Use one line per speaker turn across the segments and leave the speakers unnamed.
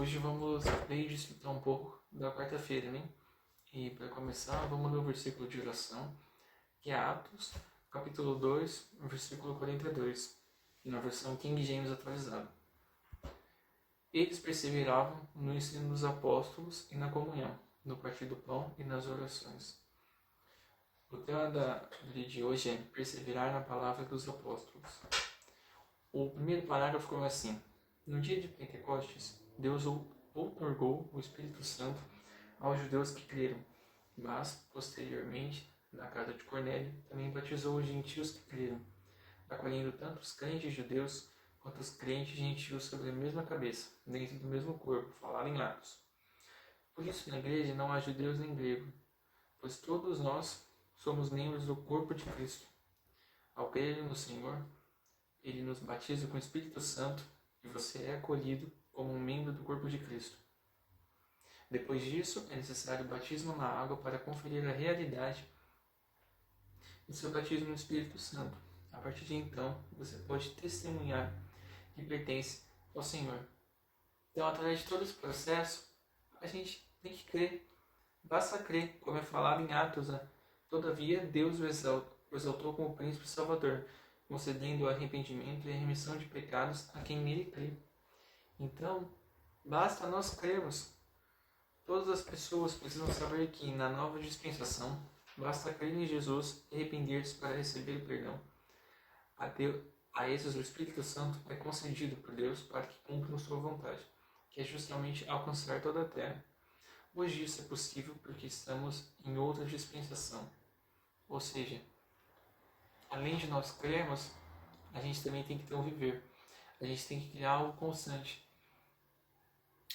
Hoje vamos ler e desfrutar um pouco da quarta-feira, né? E para começar, vamos ler o versículo de oração, que é Atos, capítulo 2, versículo 42, na versão King James atualizada. Eles perseveravam no ensino dos apóstolos e na comunhão, no partir do pão e nas orações. O tema de hoje é perseverar na palavra dos apóstolos. O primeiro parágrafo começa assim: no dia de Pentecostes, Deus outorgou o Espírito Santo aos judeus que creram, mas, posteriormente, na casa de Cornélio, também batizou os gentios que creram, acolhendo tanto os crentes judeus quanto os crentes gentios sobre a mesma cabeça, dentro do mesmo corpo, falado em Atos. Por isso, na igreja não há judeus nem grego, pois todos nós somos membros do corpo de Cristo. Ao crer no Senhor, Ele nos batiza com o Espírito Santo e você é acolhido como um membro do corpo de Cristo. Depois disso, é necessário o batismo na água para conferir a realidade do seu batismo no Espírito Santo. A partir de então, você pode testemunhar que pertence ao Senhor. Então, através de todo esse processo, a gente tem que crer. Basta crer, como é falado em Atos. Todavia, Deus o exaltou como príncipe salvador, concedendo o arrependimento e a remissão de pecados a quem nele crê. Então, basta nós crermos. Todas as pessoas precisam saber que, na nova dispensação, basta crer em Jesus e arrepender-se para receber o perdão. A esses o Espírito Santo é concedido por Deus para que cumpram sua vontade, que é justamente alcançar toda a terra. Hoje isso é possível porque estamos em outra dispensação. Ou seja, além de nós crermos, a gente também tem que ter um viver. A gente tem que criar algo constante.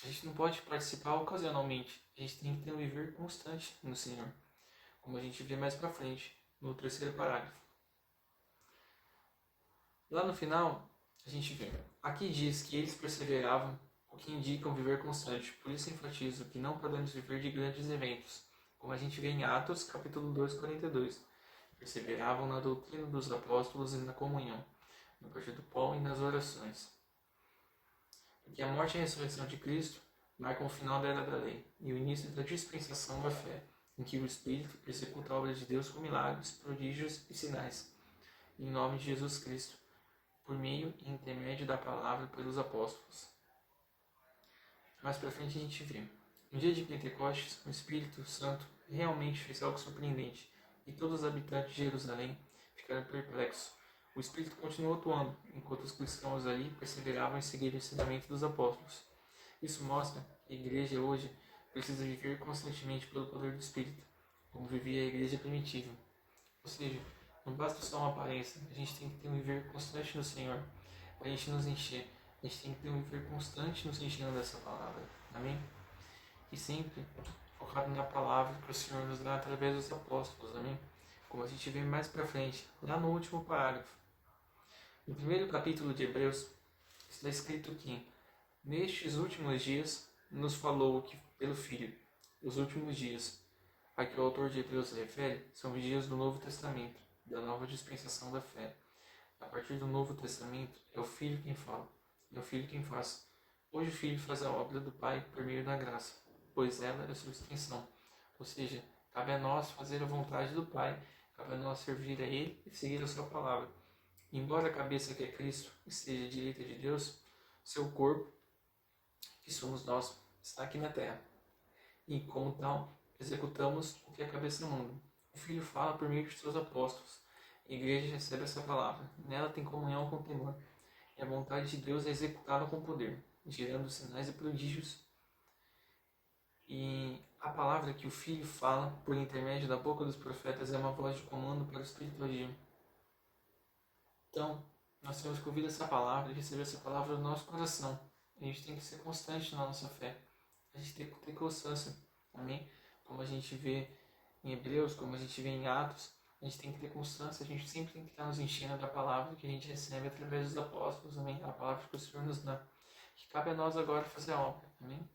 A gente não pode participar ocasionalmente. A gente tem que ter um viver constante no Senhor. Como a gente vê mais pra frente, no terceiro parágrafo. Lá no final, a gente vê. Aqui diz que eles perseveravam, o que indica um viver constante. Por isso enfatizo que não podemos viver de grandes eventos. Como a gente vê em Atos, capítulo 2, 42. Perseveravam na doutrina dos apóstolos e na comunhão, no partir do pão e nas orações. Porque a morte e a ressurreição de Cristo marcam o final da era da lei e o início da dispensação da fé, em que o Espírito executa a obra de Deus com milagres, prodígios e sinais, em nome de Jesus Cristo, por meio e intermédio da palavra pelos apóstolos. Mais para frente a gente vê. No dia de Pentecostes, o Espírito Santo realmente fez algo surpreendente e todos os habitantes de Jerusalém ficaram perplexos. O Espírito continuou atuando, enquanto os cristãos ali perseveravam em seguir o ensinamento dos apóstolos. Isso mostra que a igreja hoje precisa viver constantemente pelo poder do Espírito, como vivia a igreja primitiva. Ou seja, não basta só uma aparência, a gente tem que ter um viver constante no Senhor, para a gente nos encher. A gente tem que ter um viver constante nos enchendo dessa palavra. Amém? E sempre focado na palavra que o Senhor nos dá através dos apóstolos. Amém? Como a gente vê mais para frente, lá no último parágrafo. No primeiro capítulo de Hebreus, está escrito que, nestes últimos dias, nos falou que, pelo Filho, os últimos dias, a que o autor de Hebreus se refere, são os dias do Novo Testamento, da nova dispensação da fé. A partir do Novo Testamento, é o Filho quem fala, é o Filho quem faz. Hoje o Filho faz a obra do Pai por meio da graça, pois ela é a sua extensão. Ou seja, cabe a nós fazer a vontade do Pai, cabe a nós servir a Ele e seguir a sua palavra. Embora a cabeça que é Cristo esteja à direita de Deus, seu corpo, que somos nós, está aqui na terra. E, como tal, executamos o que a cabeça manda. O Filho fala por meio de seus apóstolos. A igreja recebe essa palavra. Nela tem comunhão com o temor. E a vontade de Deus é executada com poder, gerando sinais e prodígios. E a palavra que o Filho fala por intermédio da boca dos profetas é uma voz de comando para o Espírito agir. Então, nós temos que ouvir essa palavra e receber essa palavra no nosso coração. A gente tem que ser constante na nossa fé. A gente tem que ter constância. Amém? Como a gente vê em Hebreus, como a gente vê em Atos, a gente tem que ter constância. A gente sempre tem que estar nos enchendo da palavra que a gente recebe através dos apóstolos. Amém? A palavra que o Senhor nos dá. Que cabe a nós agora fazer a obra. Amém?